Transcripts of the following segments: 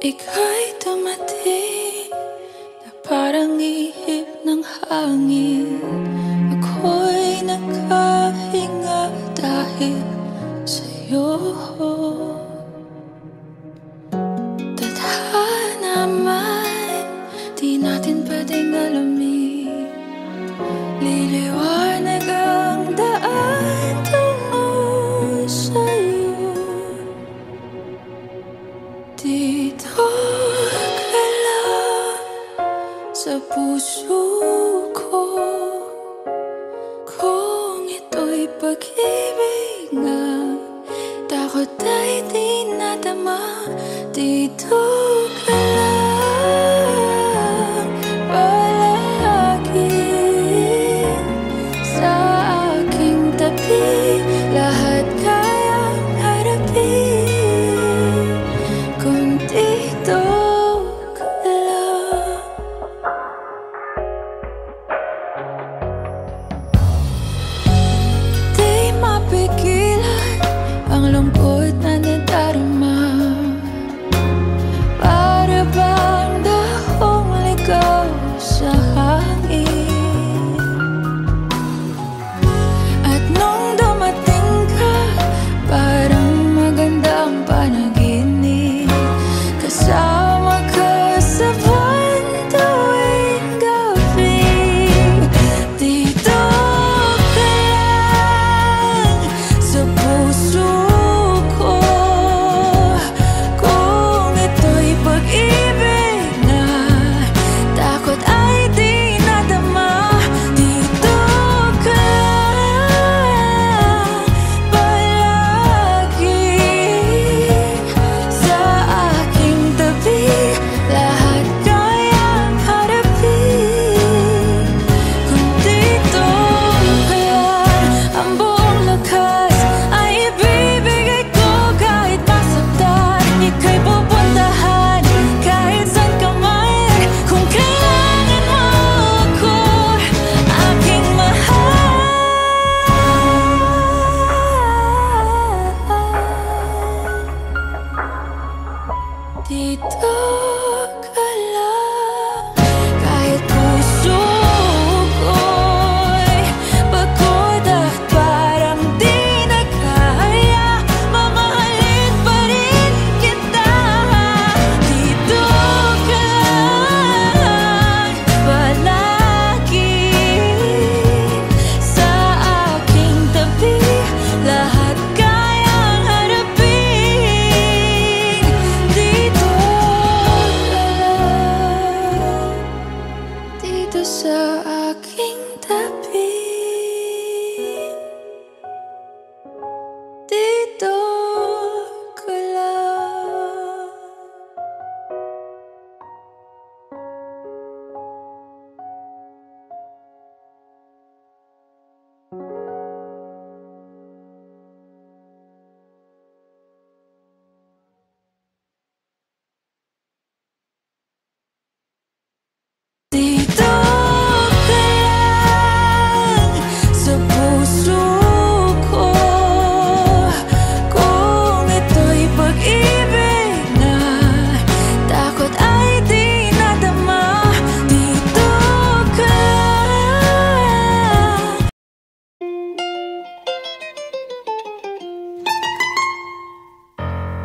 Ika'y dumating na parang ihip ng hangin. Ako'y nakahinga dahil sa'yo. Tadhana man, di natin pwedeng alamin. Liliwanag ang daan tungo sa'yo. Dito ka lang sa puso ko. Kung ito'y pag-ibig nga, takot ay di nadama. Dito ka lang palagi sa aking tabi. Lahat kayang harapin kung dito ka lang. Di mapigilan ang lungkot na nadarama. Para bang dahong ligaw sa hangin. At nung dumating ka, parang magandang panaginip. Kasama ka sa buwan tuwing gabi. Dito ka lang sa puso ko. Kung ito'y pag-ibig na, takot ay di nadama. Dito ka lang palagi sa aking tabi. Lahat kayang harapin kung dito ka lang. Ang buong lakas ay ibibigay ko kahit masaktan. Ika'y pupuntahan kahit saan ka man. Kung kailangan mo ako, aking mahal. Dito ka lang kahit puso ko'y pagod at parang di na kaya. Mamahalin pa rin kita. Dito ka lang palagi sa aking tabi. Lahat kayang harapin. Dito ka lang, dito sa aking tabi. Dito ka lang. Dito ka lang sa puso ko. Kung ito'y pag-ibig na, takot ay di nadama. Dito ka lang.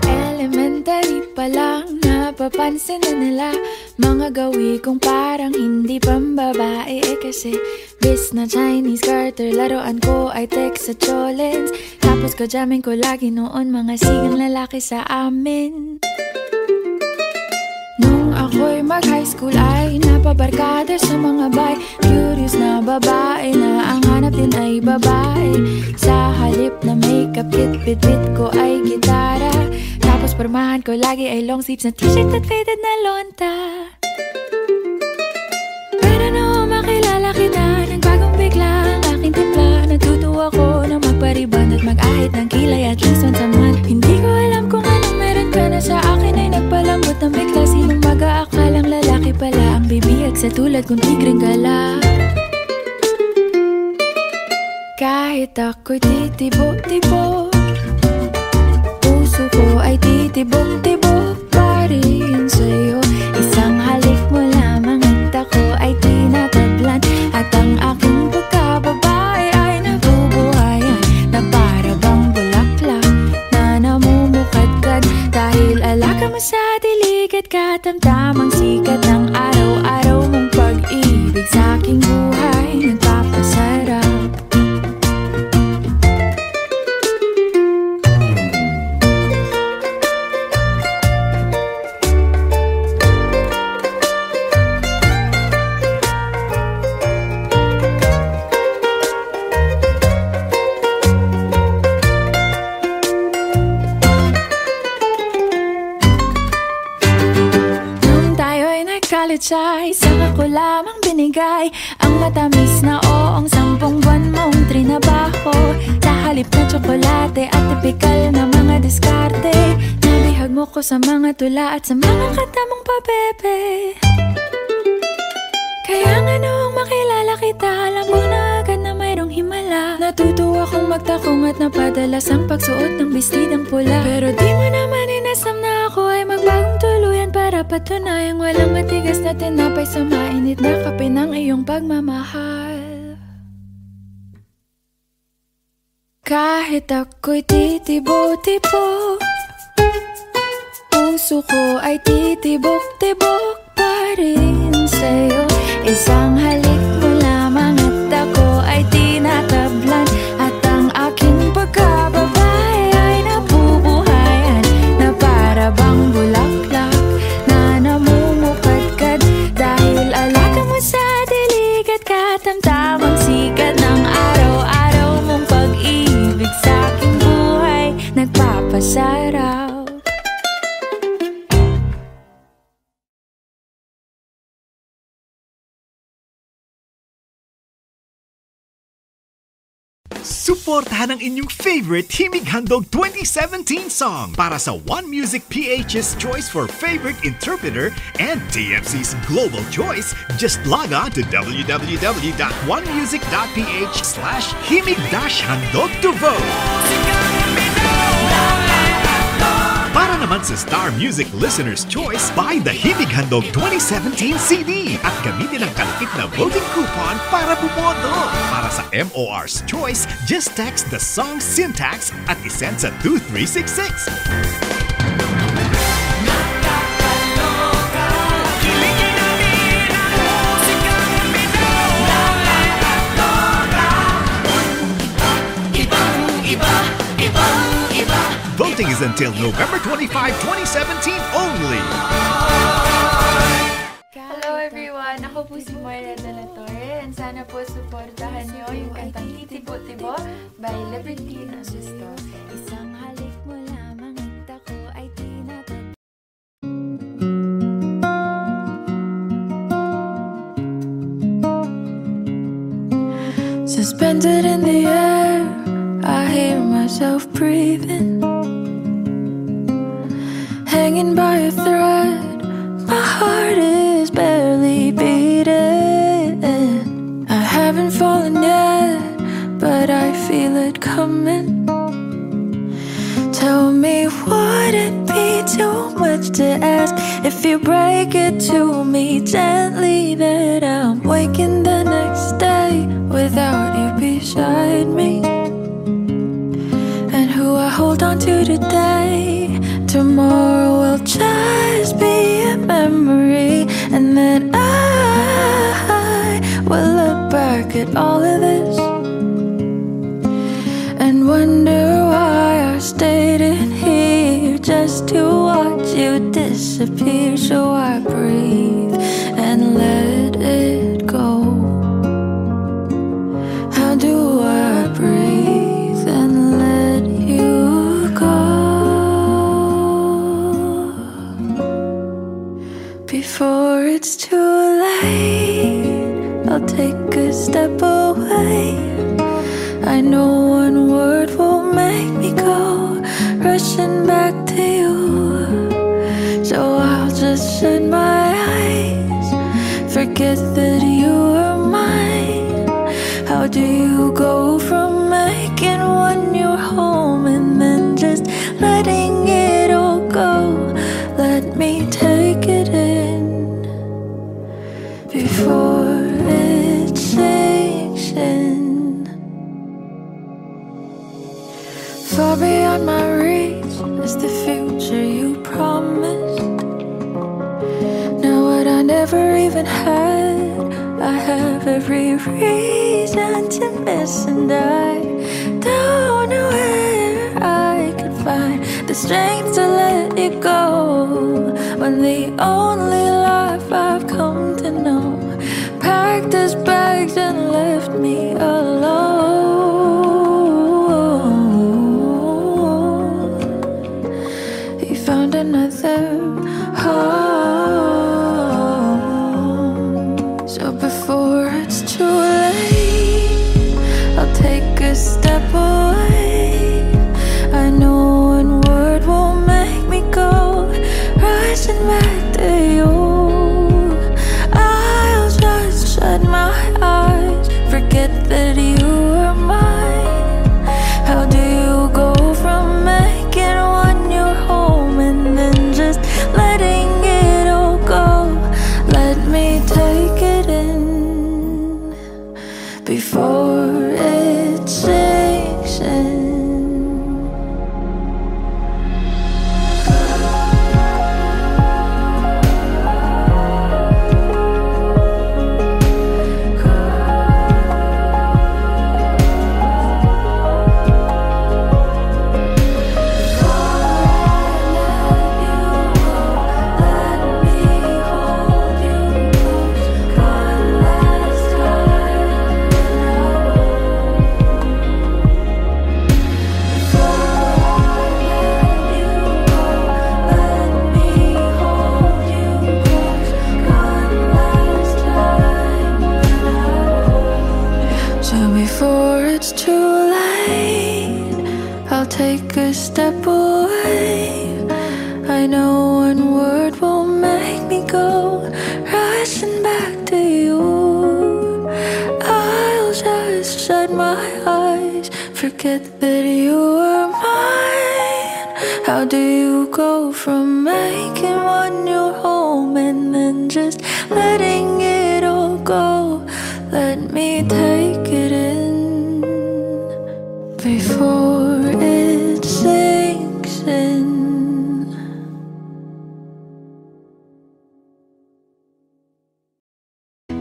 Elementary pa lang, napapansin na nila mga gawi kong parang hindi pambabae. Kasi bis na Chinese Carter, laruan ko ay text sa cholens. Tapos kajamin ko lagi noon mga sigang lalaki sa amin. Nung ako'y mag-high school ay napabarkada sa mga bay. Curious na babae na ang hanap din ay babae. Sa halip na makeup kit, bit-bit ko ay gitara. Tapos pormahan ko lagi ay long sleeves na t-shirt at faded na lonta. Pero nung makilala kita, nagbagong bigla ang aking timpla. Natutuwa ko na magpariban at mag-ahit ng kilay at least once a month. Hindi ko alam kung anong meron ka na sa akin ay nagpalambot ng bigla. Sinong mag-aakalang lalaki pala ang bibiyag sa tulad kong tigreng gala. Kahit ako'y titibo-tibo, puso ko ay titibok-tibok pa rin. rin sa'yo. Isang halik mo lamang at ako ay tinatablan, at ang aking pagkababae ay nabubuhayan na para bang bulaklak na namumukadkad. Dahil alaga mo sa dilig at katamtamang sikat ng araw-araw mong pag-ibig sa aking buhay nagpapasarap. Sa isang ako lamang binigay ang matamis na oong 10 buwan mong trinabaho. Sa halip na tsokolate at tipikal na mga diskarte, nabihag mo ko sa mga tula at sa mga katamong pabebe. Kaya nga noong makilala kita, alam ko na agad na mayroong himala. Natutuwa kong magtakong at napadalas ang pagsuot ng bestidang pula. Pero di mo naman inasam na ako ay magbagong tuluyan para patunayang walang matigas na tinapay sa mainit na kape ng iyong pagmamahal. Kahit ako'y titibo-tibo, puso ko ay titibok-tibok pa rin sa'yo. Isang halik mo lamang at ako ay tinatablan, at ang aking pagkababae ay nabubuhayan na para bang bulaklak na namumukadkad. Dahil alaga mo sa dilig at katamtamang sikat ng araw-araw mong pag-ibig sa aking buhay nagpapasarap. Suportahan ang inyong favorite Himig Handog 2017 song para sa One Music PH's choice for favorite interpreter and TFC's Global Choice. Just log on to www.onemusic.ph/himig-handog to vote. Para naman sa Star Music Listener's Choice, buy the Himig Handog 2017 CD at gamitin ang kalakip na voting coupon para bumoto. Para sa MOR's Choice, just text the song syntax at isend sa 2366. Voting is until November 25, 2017 only. Hello everyone! Ako po si Moira de la Torre, and sana po supportahan nyo yung kantang Titibo-Tibo by Libertino Sisto. Isang halik mo lamang at ako ay tinatablan. Suspended in the air, I hear myself breathing, hanging by a thread. My heart is barely beating. I haven't fallen yet, but I feel it coming. Tell me, would it be too much to ask if you break it to me gently that I'm waking the next day without you beside me? And who I hold on to today, tomorrow will just be a memory. And then I will look back at all of this and wonder why I stayed in here just to watch you disappear. So I breathe and let it go. How do I breathe and let you go before it's too late? I'll take a step away. I know one word will make me go rushing back to you. So I'll just shut my eyes, forget that you are mine. How do you go from making one your home and then just letting it all go? Let me take Far beyond my reach is the future you promised. Now what I never even had, I have every reason to miss, and I don't know where I could find the strength to let it go, when the only life I've come to know packed his bags and left me alone. He found another home. So before it's too late, I'll take a step away. I know one word won't make me go rushing back to you. I'll just shut my eyes, forget that you are mine. How do you go from making one your home and then just letting it all go? Let me take it in before it sinks in. Take a step away. I know one word won't make me go rushing back to you. I'll just shut my eyes, forget that you are mine. How do you go from making one your home and then just letting it all go? Let me take it in before it sinks in.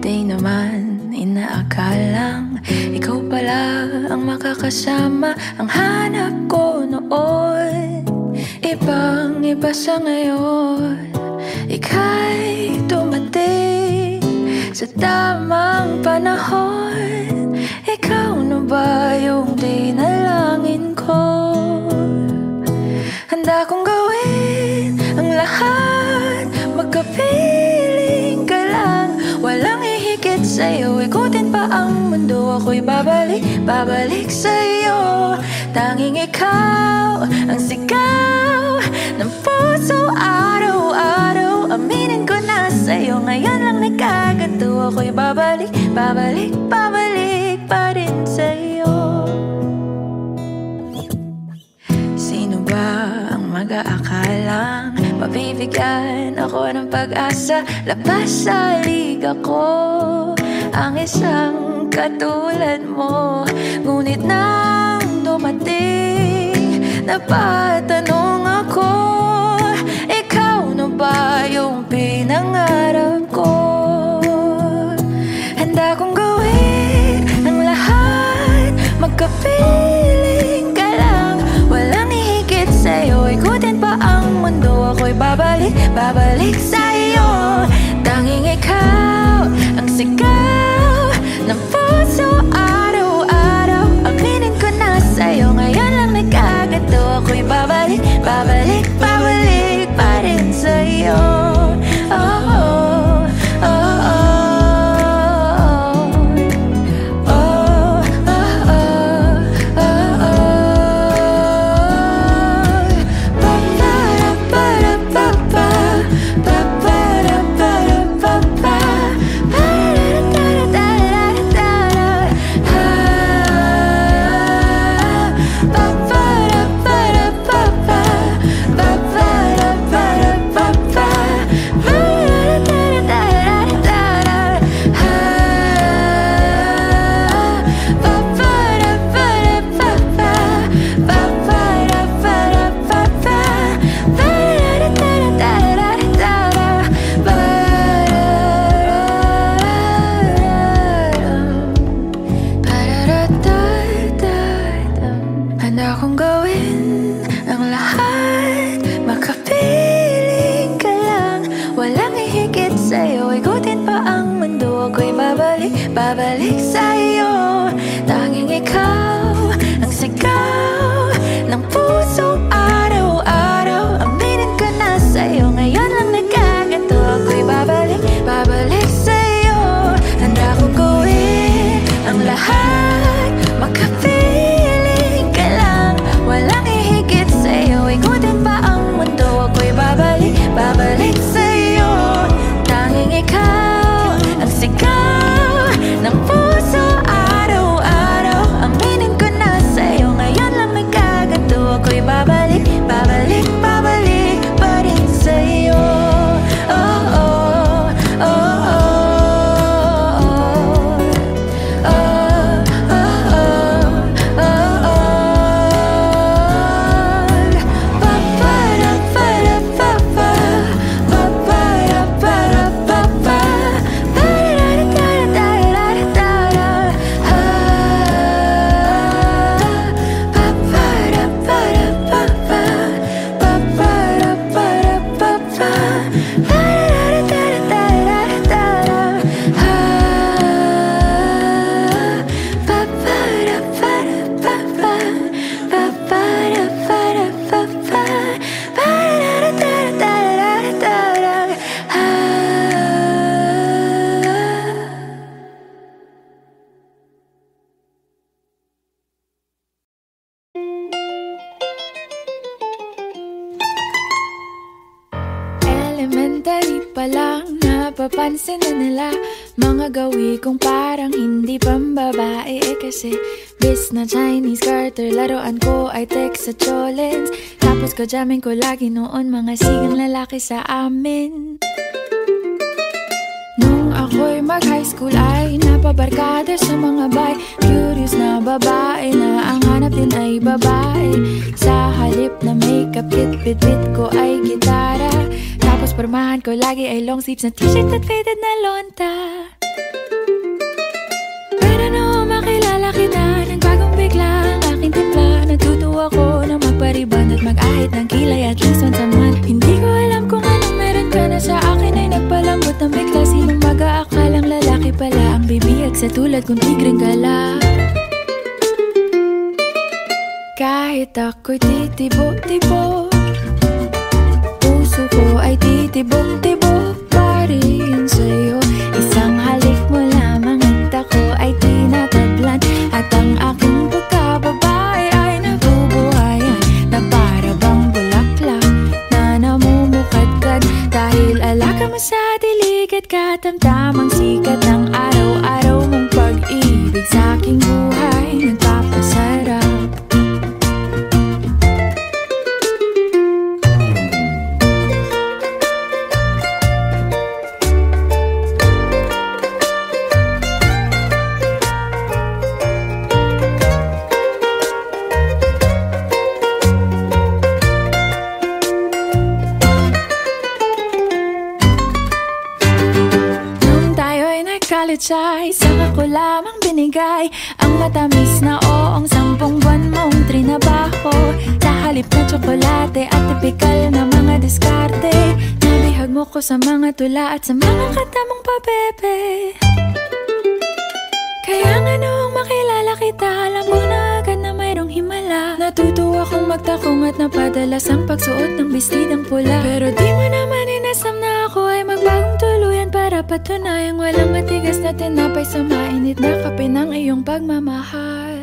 Di naman inaakalang ikaw pala ang makakasama ang hanap ko noon. Ibang iba sa ngayon, ika'y dumating sa tamang panahon. Ikaw na ba yung dinalangin ko? Handa kong gawin ang lahat, magkapiling ka lang. Walang hihigit sa'yo, ikutin pa ang mundo. Ako'y babalik sa'yo. Tanging ikaw ang sigaw ng puso araw-araw. Aminin ko na sa'yo, ngayon lang nagkaganto. Ako'y babalik pa rin sa'yo. Sino ba ang mag-aakalang mabibigyan ako ng pag-asa? Labas sa liga ko ang isang katulad mo. Ngunit nang dumating, napatanong ako, ikaw na ba yung pinangarap ko? Handa kong gawin ang lahat, magkapiling ka lang. Walang hihigit sa'yo, ikutin pa ang mundo. Ako'y babalik sa'yo. Tanging ikaw ang sigaw ng puso araw-araw. Aminin ko na sa'yo, ngayon lang nagkaganto. Ako'y babalik pa rin sa'yo. gawin ang lahat, makapiling ka lang. Walang hihigit sa'yo, ikutin pa ang mundo. Ako'y babalik sa'yo. Tanging ikaw ang sigaw ng puso araw-araw. Aminin ko na sa'yo, ngayon lang nagkaganto. Ako'y babalik sa'yo. Handa kong gawin ang lahat, makapiling ka lang. Walang hihigit sa'yo, ikutin pa ang mundo. Ako'y babalik sa'yo. Tanging ikaw ang sigaw ng puso araw-araw. Aminin ko na sa'yo, ngayon lang nagkaganto. Ako'y babalik pa rin sa'yo. Oh, oh, oh, oh. Elementary pa lang, napapansin na nila mga gawi kong parang hindi pambabae. Kasi bis na Chinese Carter, laruan ko ay text sa cholens. Tapos ko jamming ko lagi noon mga sigang lalaki sa amin. Nung ako'y mag-high school ay napabarkada sa mga bay. Curious na babae na ang hanap din ay babae. Sa halip na makeup kit, bit ko ay gitara. Tapos pormahan ko lagi ay long sleeves na t-shirt at faded na lonta. Pero noong makilala kita, nagbagong bigla ang aking timpla. Natutuwa ko na magpariban at mag-ahit ng kilay at least once a month. Hindi ko alam kung anong meron ka na sa akin ay nagpalambot ng bigla. Sinong mag-aakalang lalaki pala ang bibiyag sa tulad kong tigreng gala. Kahit ako'y titibok-tibok, puso ko ay titibok-tibok pa rin sa'yo. Isang halik mo lamang at ako ay tinatablan. At ang aking pagkababae ay nabubuhayan na para bang bulaklak na namumukadkad. Dahil alaka mo sa dilig at katamtamang sikat ng araw-araw mong pag-ibig sa aking buhay nagpapasarap. College ay saka ko lamang binigay ang matamis na oong 10 buwan mong trinabaho. Sa halip na tsokolate at tipikal na mga diskarte, nabihag mo ko sa mga tula at sa mga katamong pabebe. Kaya nga noong makilala kita, alam ko na agad na mayroong himala. Natutuwa kong magtakong at napadalas ang pagsuot ng bestidang pula. Pero di mo naman inasam na ako ay magbagong tuluyan para patunayang walang matigas na tinapay sa mainit na kape ng iyong pagmamahal.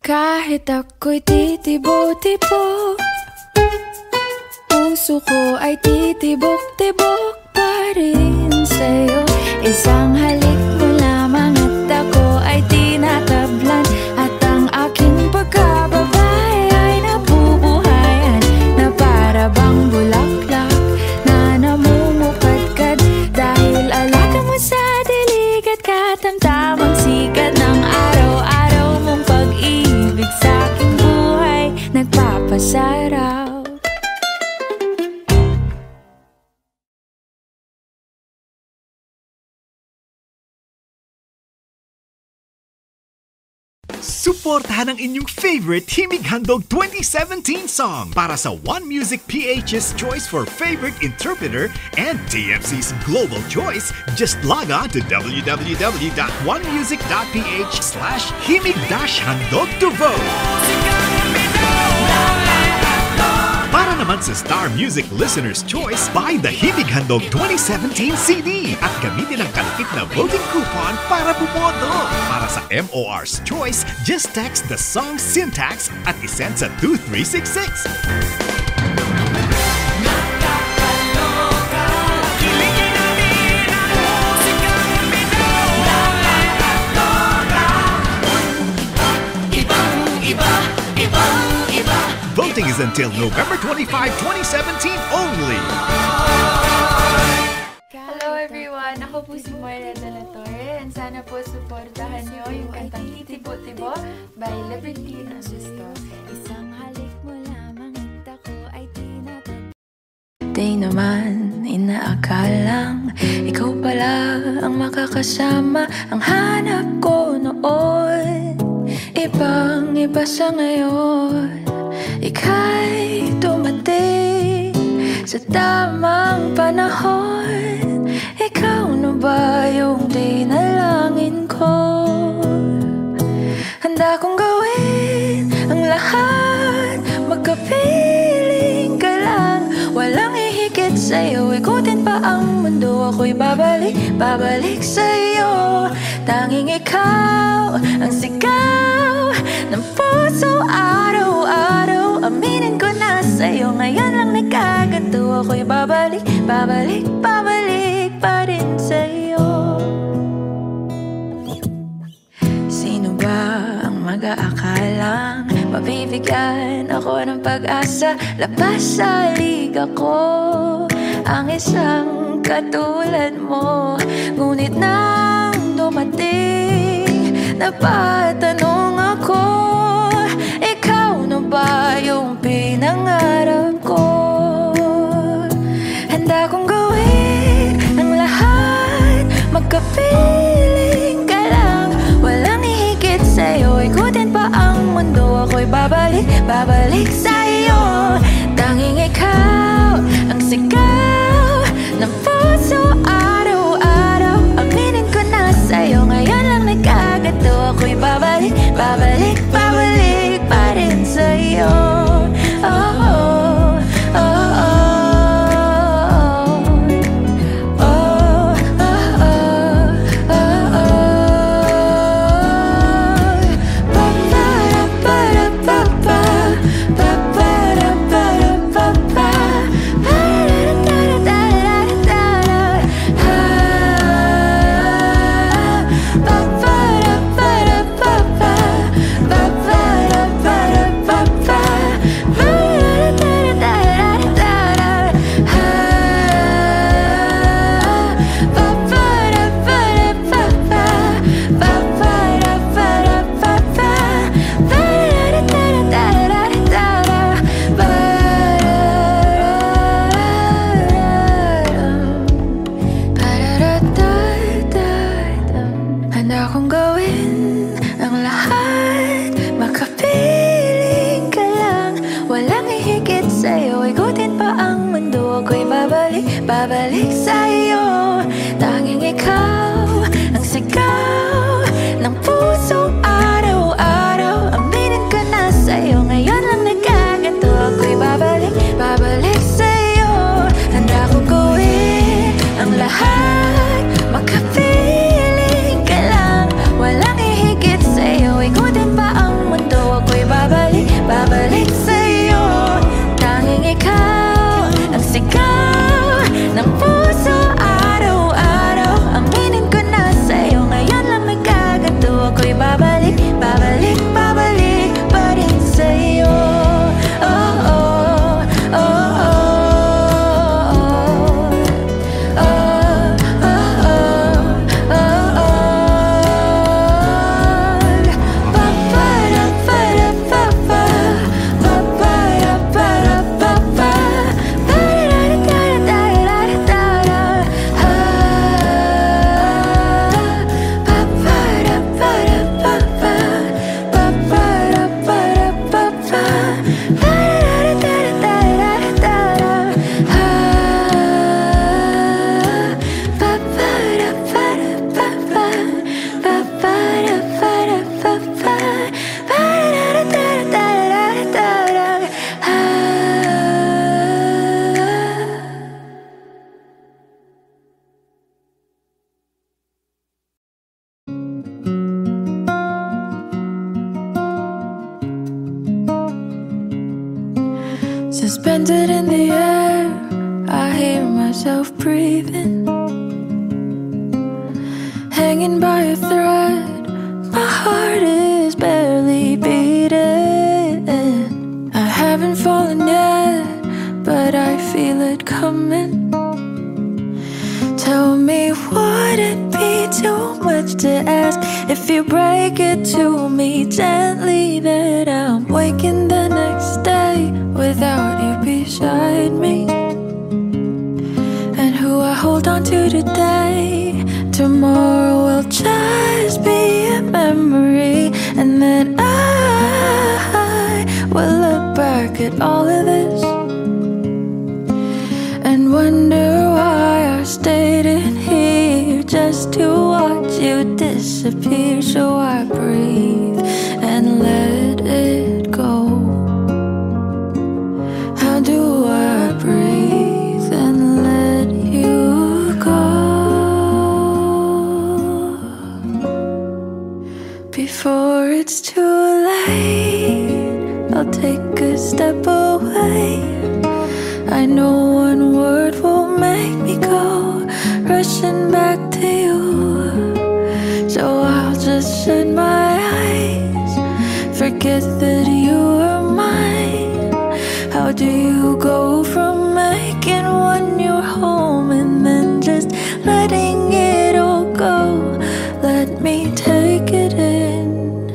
Kahit ako'y titibo-tibo, puso ko ay titibok-tibok pa rin sa'yo. Isang halik mo lamang at ako ay tinatablan. At ang aking pagkababae ay nabubuhayan na para bang bulaklak na namumukadkad. Dahil alaka mo sa dilig at katamtamang sikat ng araw-araw mong pag-ibig sa aking buhay nagpapasarap. Suportahan ang inyong favorite Himig Handog 2017 song para sa One Music PH's choice for favorite interpreter and TFC's global choice. Just log on to www.onemusic.ph/himig-handog to vote. Para naman sa Star Music Listener's Choice, buy the Himig Handog 2017 CD at gamitin ang kalakip na voting coupon para bumoto. Para sa MOR's Choice, just text the song syntax at isend sa 2366. Voting is until November 25, 2017 only. Hello everyone! Ako po si Moira de la Torre and sana po supportahan niyo yung kantang Titibo-Tibo by Libertine Augusto. Isang halik mo lamang at ako ay tinatag. Di naman inaakalang ikaw pala ang makakasama ang hanap ko noon. Ibang-iba sa ngayon, ika'y dumating sa tamang panahon. Ikaw na ba yung dinalangin ko? Handa kong gawin ang lahat, magkapiling ka lang. Walang ihigit sa'yo, ikutin pa ang mundo. Ako'y babalik sa'yo. Tanging ikaw ang sigaw ng puso araw-araw. Aminin ko na sa'yo, ngayon lang nagkaganto. Ako'y babalik pa rin sa'yo. Sino ba ang mag-aakalang mabibigyan ako ng pag-asa? Labas sa liga ko ang isang katulad mo. Ngunit nang dumating, napatanong ako, ikaw na ba yung pinangarap ko? Handa kong gawin ang lahat, magkapiling ka lang. Walang ihigit sa'yo, ikutin pa ang mundo. Ako'y babalik sa'yo. Tanging ikaw ang sigaw ng puso araw-araw. Aminin ko na sa'yo, ngayon lang nagkaganto. Ako'y babalik pa rin sa'yo. Oh, oh, oh, oh. Handa kong gawin ang lahat, makapiling ka lang. Walang ihigit sa'yo, ikutin pa ang mundo. Ako'y babalik sa'yo. Tanging ikaw ang sigaw ng puso araw-araw. Aminin ko na sa'yo, ngayon lang nagkaganto. Ako'y babalik sa'yo. Handa kong gawin ang lahat, makapiling ka lang. Walang ihigit sa'yo, ikutin pa ang mundo. Ako'y babalik sa'yo. Tanging ikaw ang sigaw ng puso suspended in the air, I hear myself breathing, hanging by a thread. My heart is barely beating. I haven't fallen yet, but I feel it coming. Tell me, would it be too much to ask if you break it to me gently that I'm waking the next day without you beside me? And who I hold on to today, tomorrow will just be a memory. And then I will look back at all of this and wonder why I stayed in here just to watch you disappear. So I breathe and let it go. How do I breathe and let you go before it's too late? I'll take a step away. I know one word will make me go rushing back to you. So I'll just shut my eyes, forget that you are mine. How do you go from making one your home and then just letting it all go? Let me take it in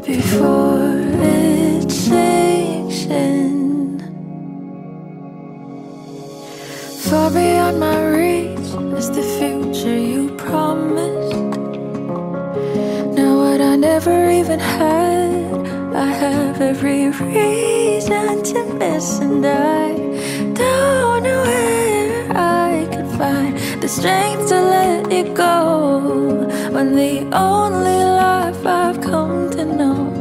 before it sinks in. Far beyond my reach is the future you promised. Now what I never even had, I have every reason to miss. And I don't know where I could find the strength to let it go, when the only life I've come to know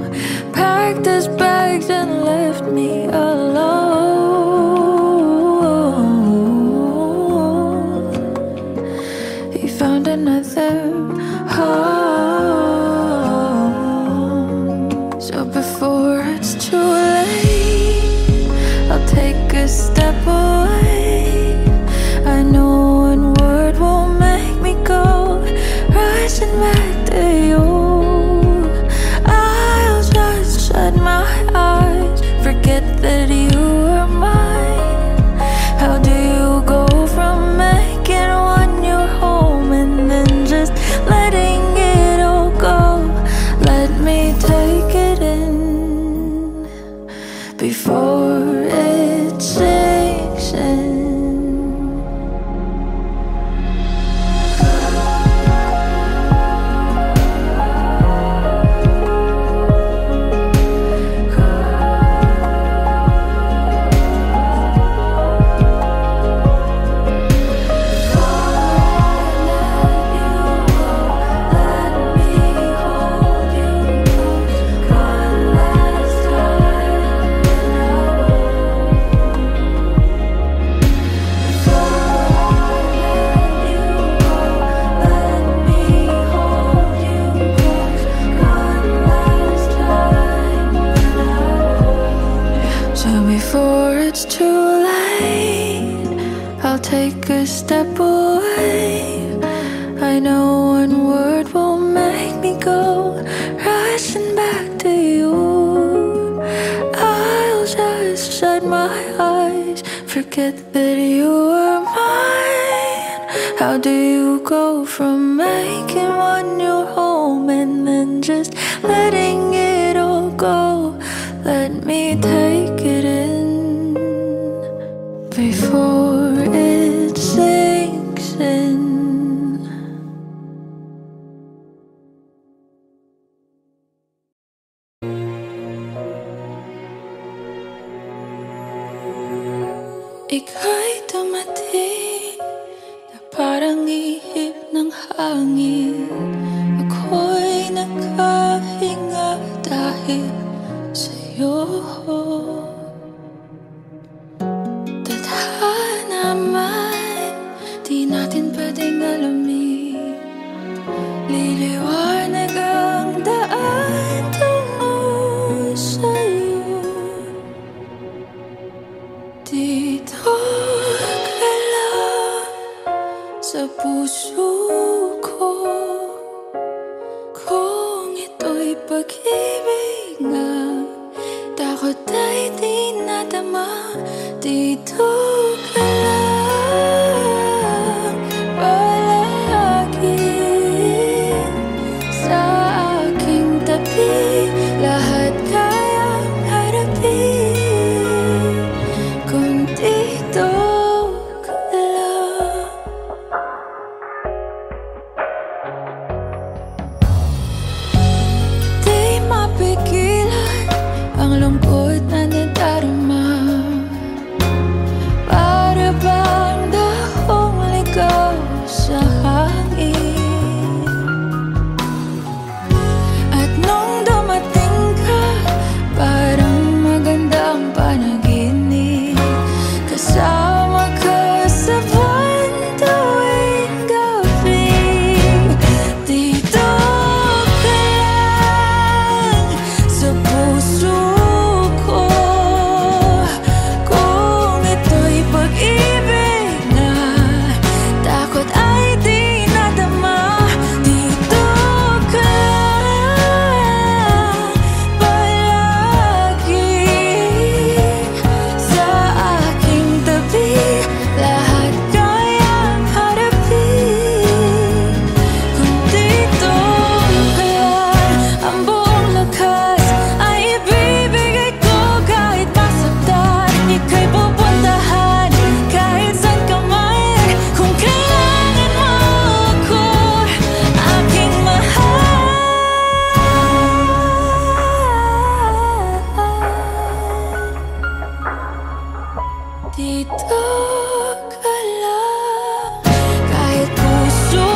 packed its bags and left me alone. Found another home. So before it's too late, I'll take a step away. I know one word will make me go rushing back to you. I'll just shut my eyes, forget that you are mine. How do you go from making one your home and then just letting it all go? Let me take it in before it sinks in. Before it's too late, I'll take a step away. I know one word will make me go rushing back to you. I'll just shut my eyes, forget that you are mine. How do you go from making one your home and then just letting it all go? Let me take it in before it sinks in. Ika'y dumating na parang ihip ng hangin. Ako'y nakahinga dahil sa'yo. Tadhana man, di natin pwedeng alamin. Liliwanag ang daan tungo sa'yo. pag-ibig nga, takot ay di nadama. Dito ka lang palagi sa aking tabi. Lahat kayang harapin kung dito ka lang. Di mapigilan ang lungkot na nadarama. Para bang dahong ligaw sa hangin. At nung dumating ka, parang magandang panaginip. Kasama ka sa buwan tuwing gabi. Dito ka lang sa puso ko. Kung ito'y pag-ibig na, takot ay di nadama. Dito ka lang palagi sa aking tabi. Lahat kayang harapin kung dito ka lang. Ang buong lakas ay ibibigay ko kahit masaktan. Ika'y pupuntahan kahit saan ka man. Kung kailangan mo ako, aking mahal. Dito ka lang kahit puso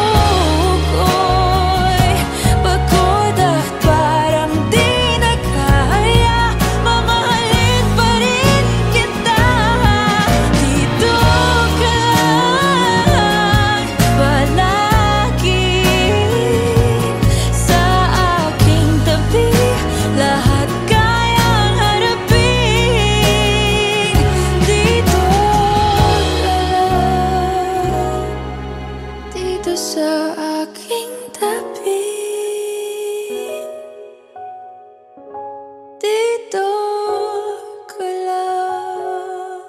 ko'y pagod at parang di na kaya. Mamahalin pa rin kita. Dito ka lang palagi sa aking tabi. Lahat kayang harapin. Dito ka lang, dito sa aking tabi. Dito ka lang.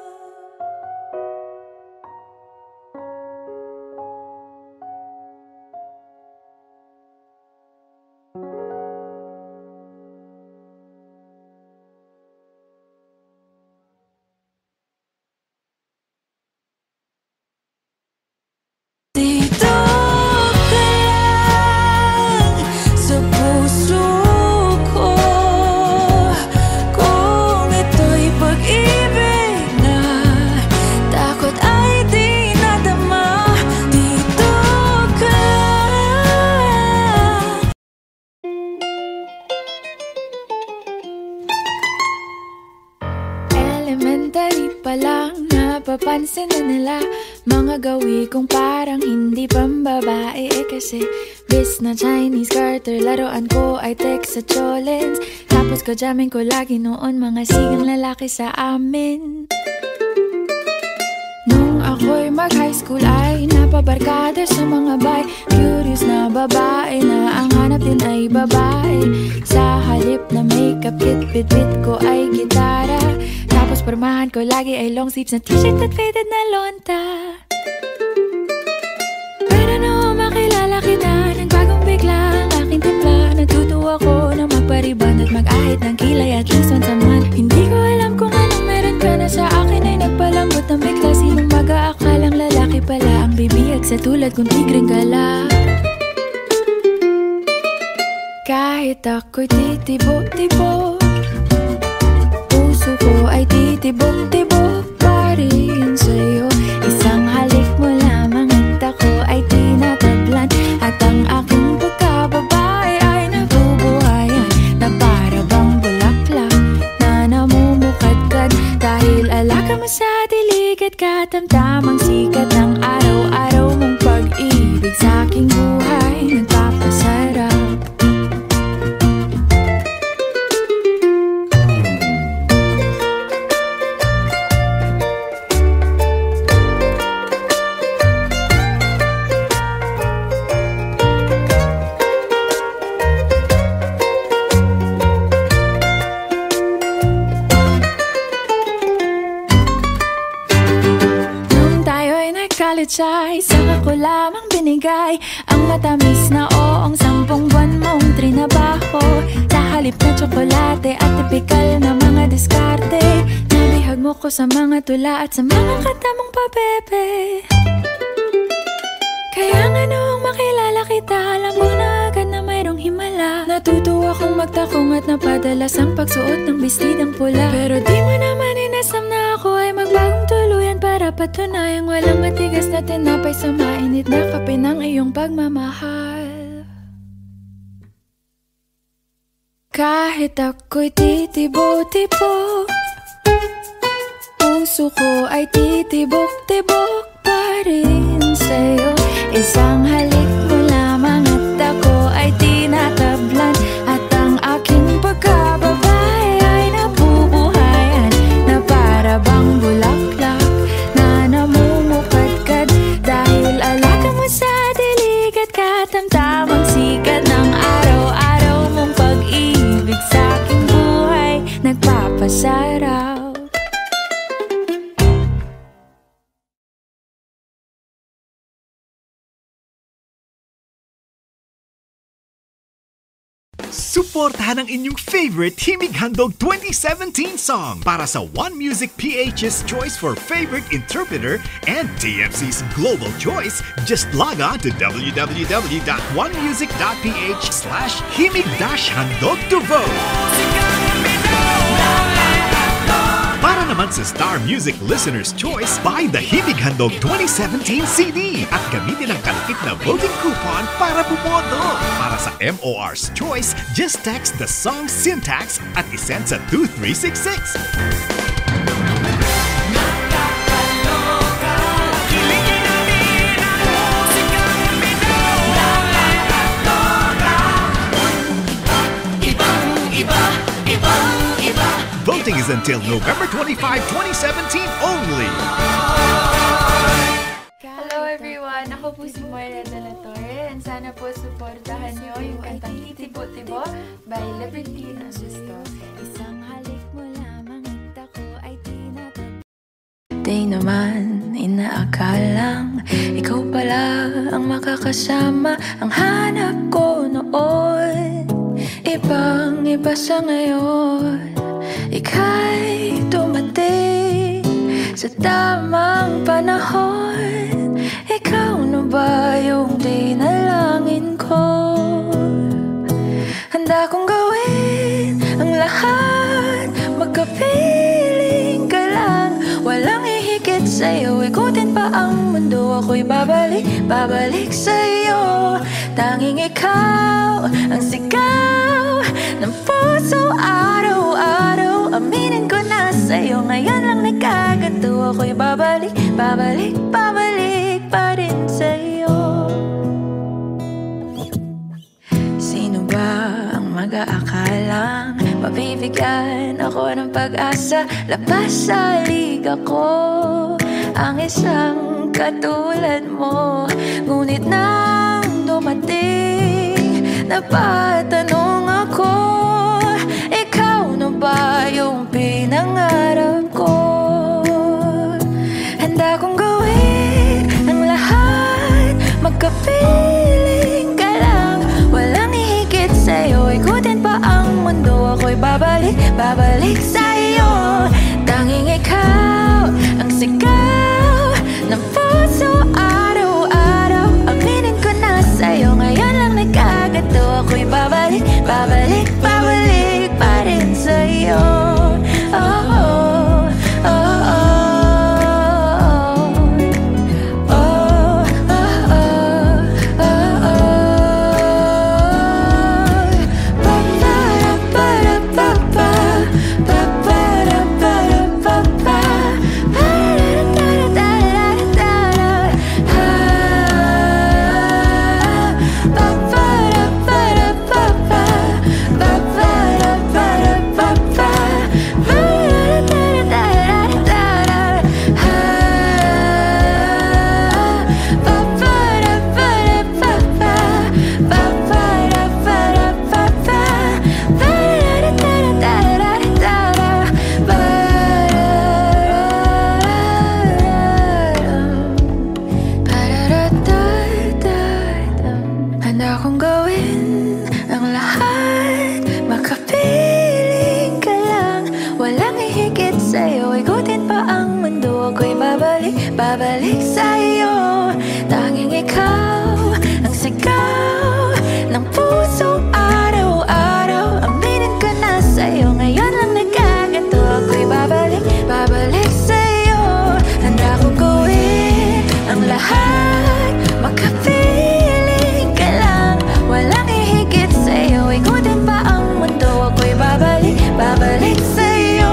Dito ka lang sa puso ko. Kung ito'y pag-ibig na, takot ay di nadama. Dito ka lang. Elementary pa lang, napapansin na nila mga gawi kong parang hindi pambabae. Kasi bis na Chinese Carter, laruan ko ay text sa cholens. Tapos ko jamming ko lagi noon mga sigang lalaki sa amin. Nung ako'y mag-high school ay napabarkada sa mga bay. Curious na babae na ang hanap din ay babae. Sa halip na makeup kit, bit-bit ko ay gitara. Tapos pormahan ko lagi ay long sleeves na t-shirt at faded na lonta. Pero nung makilala kita, nagbagong bigla ang aking timpla. Natutuwa ko na magpariban at mag-ahit ng kilay at least once a month. Hindi ko alam kung anong meron ka na sa akin ay nagpalambot ng bigla. Sinong mag-aakalang lalaki pala ang bibiyag sa tulad kong tigreng gala. Kahit ako'y titibok-tibok, puso ko ay titibok-tibok pa rin sa'yo. Isang halik mo lamang at ako ay tinatablan. At ang aking pagkababae ay nabubuhayan na para bang bulaklak na namumukadkad. Dahil alaka mo sa dilig at katamtamang sikat ng araw-araw mong pag-ibig sa aking buhay nagpapasarap. buhay. Ang matamis na oong 10 buwan mong trinabaho, sa halip na tsokolate at tipikal na mga diskarte. Nabihag mo ko sa mga tula at sa mga kata mong pabebe. Kaya nga noong makilala kita, alam ko na agad na mayroong himala. Natutuwa kong magtakong at napadalas ang pagsuot ng bestidang pula. Pero di mo naman inasam na ako ay magbagong tuluyan, para patunayang walang matigas na tinapay sa mainit na kape ng iyong pagmamahal. Kahit ako'y titibo-tibo, puso ko ay titibok-tibok pa rin sa'yo. Isang halik mo lamang at ako ay tinatablan, at ang aking pagkababay ay nabubuhayan na para bang bulaklak na namumukadkad. Dahil alaga mo sa dilig at katamtamang sikat ng araw-araw mong pag-ibig sa aking buhay nagpapasarap. Suportahan ang inyong favorite Himig Handog 2017 song para sa One Music PH's choice for favorite interpreter and TFC's global choice. Just log on to www.onemusic.ph/himig-handog to vote. Para naman sa Star Music Listener's Choice, buy the Himig Handog 2017 CD at gamitin ang kalakip na voting coupon para bumoto. Para sa MOR's Choice, just text the song syntax at isend sa 2366. Voting is until November 25, 2017 only. Hello everyone! Ako po si Moira de la Torre, and sana po suportahan niyo yung kantang Titibo-Tibo by Libertino Susto. Isang halik mo lamang at ako ay tinatab. Di naman inaakalang ikaw pala ang makakasama ang hanap ko noon. Ibang-iba sa ngayon, ika'y dumating sa tamang panahon. Ikaw na ba yung dinalangin ko? Handa kong gawin ang lahat, magkapiling ka lang. Walang ihigit sa'yo, ikutin pa ang mundo. Ako'y babalik sa'yo. Tanging ikaw ang sigaw ng puso araw-araw. Aminin ko na sa'yo, ngayon lang nagkaganto. Ako'y babalik pa rin sa'yo. Sino ba ang mag-aakalang mabibigyan ako ng pag-asa? Labas sa liga ko ang isang katulad mo. Ngunit nang dumating, napatanong ako, ikaw na ba yung pinangarap ko? Handa kong gawin ang lahat, magkapiling ka lang. Walang ihigit sa'yo, ikutin pa ang mundo. Ako'y babalik sa'yo. Tanging ikaw ang sigaw ng puso araw-araw. Aminin ko na sa'yo, ngayon lang nagkaganto. Ako'y babalik pa rin sa'yo. sa'yo, ikutin pa ang mundo, ako'y babalik, babalik sa'yo. Tanging ikaw ang sigaw ng puso araw-araw. Aminin ko na sa'yo, ngayon lang nagkaganto, ako'y babalik, babalik sa'yo. Handa kong gawin ang lahat, makapiling ka lang, walang ihigit sa'yo, ikutin pa ang mundo, ako'y babalik, babalik sa'yo.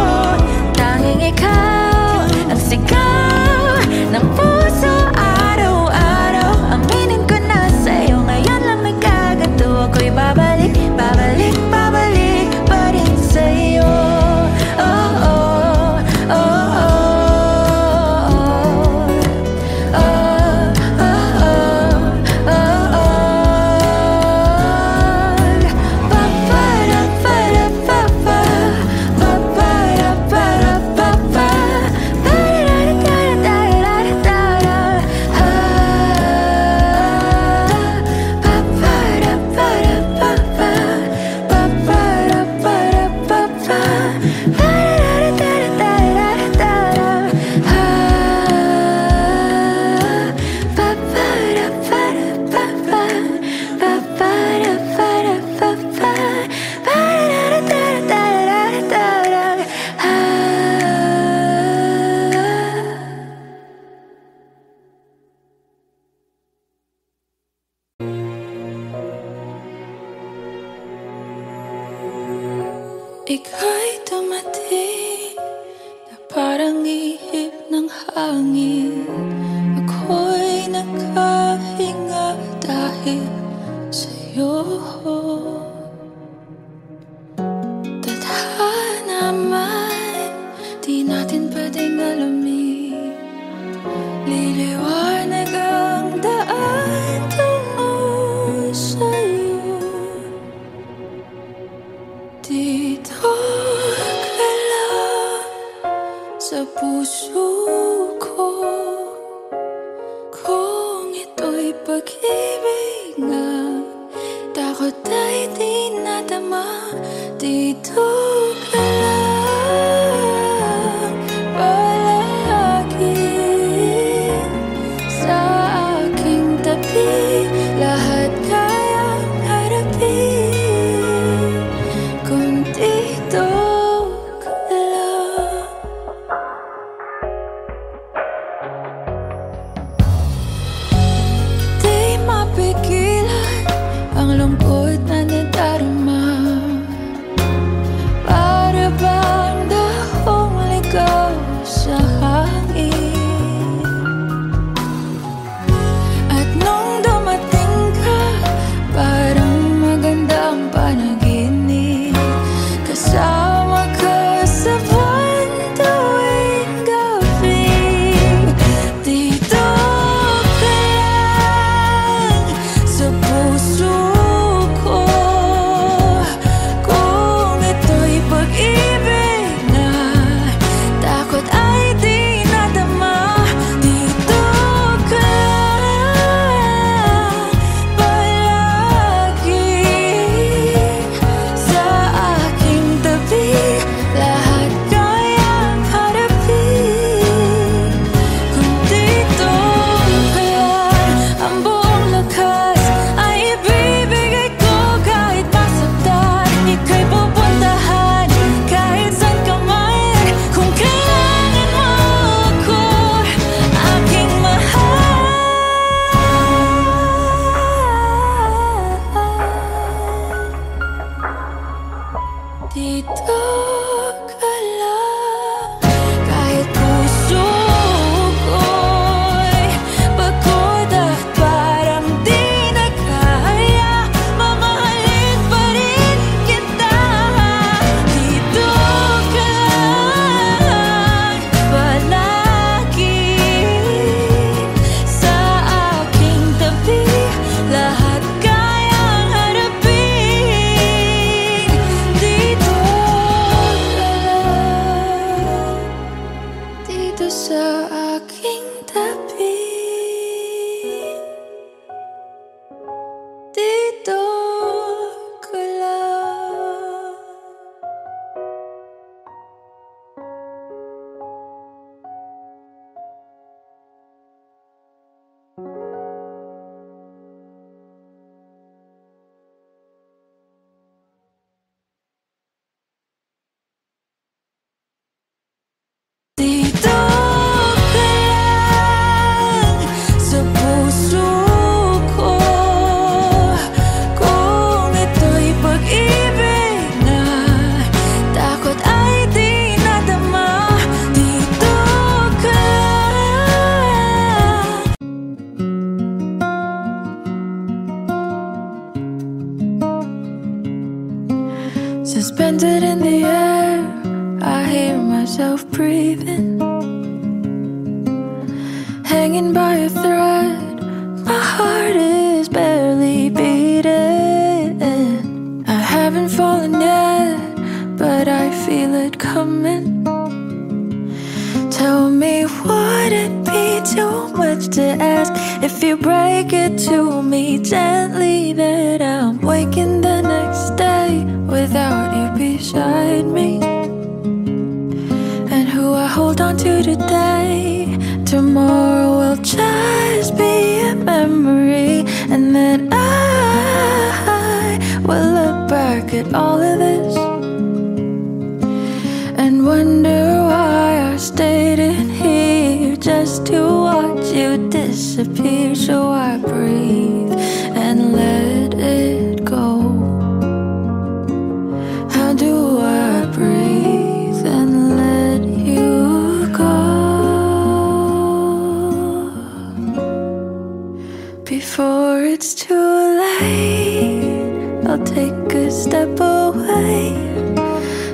Tanging ikaw ang sigaw ng puso araw-araw. Aminin ko na sa'yo, ngayon lang nagkaganto, ako'y babalik, babalik, babalik pa rin sa'yo. Oh, oh, oh, oh. Ika'y dumating na parang ihip ng hangin. Ako'y nakahinga dahil sa'yo. Tadhana man, di natin pwedeng alamin. Liliwanag ang daan tungo sa'yo. Dito ka lang sa puso ko, kung ito'y pag-ibig nga, takot ay di nadama. Dito ka lang palagi sa aking tabi, lahat kayang harapin kung dito ka lang. Di mapigilan ang lungkot na nadarama, para bang dahong ligaw sa hangin. At nung dumating ka, parang magandang panaginip, kasama yourself breathing, hanging by a thread. My heart is barely beating. I haven't fallen yet, but I feel it coming. Tell me, would it be too much to ask if you break it to me gently that I'm waking the next day without you beside me? And who I hold on to today, tomorrow will just be a memory. And then I will look back at all of this and wonder why I stayed in here just to watch you disappear. So I breathe and let it go. How do I breathe and let you go before it's too late? I'll take a step away.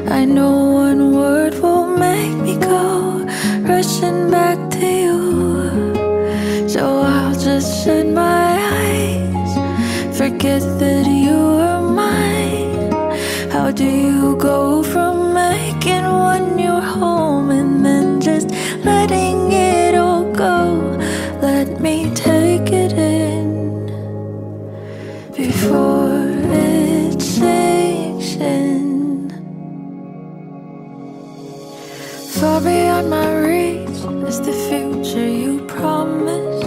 I know one word will make me go rushing back to you. So I'll just shut my eyes, forget that you are mine. How do you go from making one your home and then just letting it all go? Let me take it in before it sinks in. Far beyond my reach is the future you promised.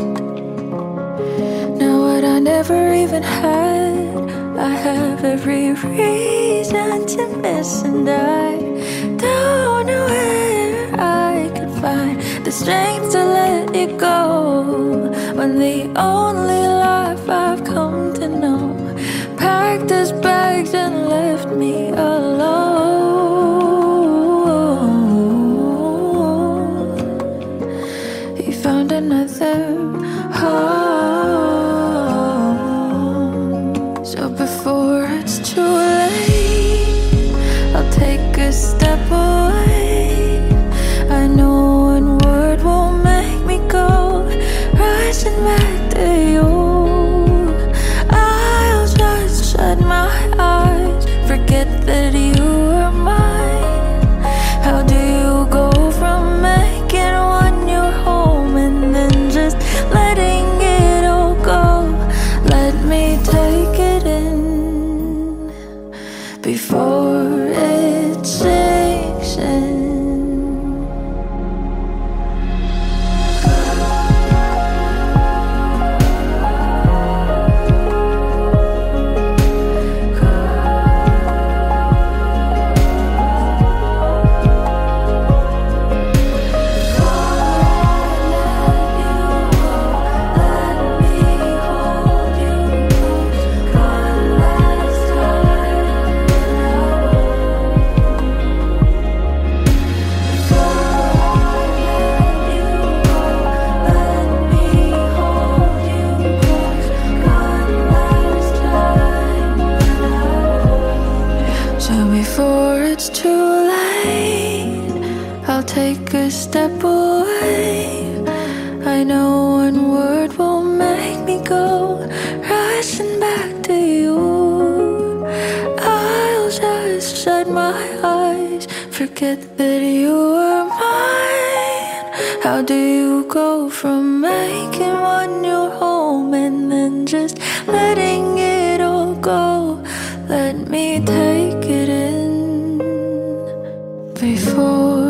Now what I never even had, I have every reason to miss. And I don't know where I could find the strength to let it go, when the only life I've come to know packed his bags and left me alone. Found another home. So before it's too late, I'll take a step away. I know one word will make me go rushing back to you. I'll just shut my eyes, forget that you are mine. How do you go from making one your home and then just letting it all go? Let me take it in before it sinks in. Before it's too late, I'll take a step away. I know one word will make me go rushing back to you. I'll just shut my eyes, forget that you are mine. How do you go from making one your home and then just letting it all go? Let me take it in before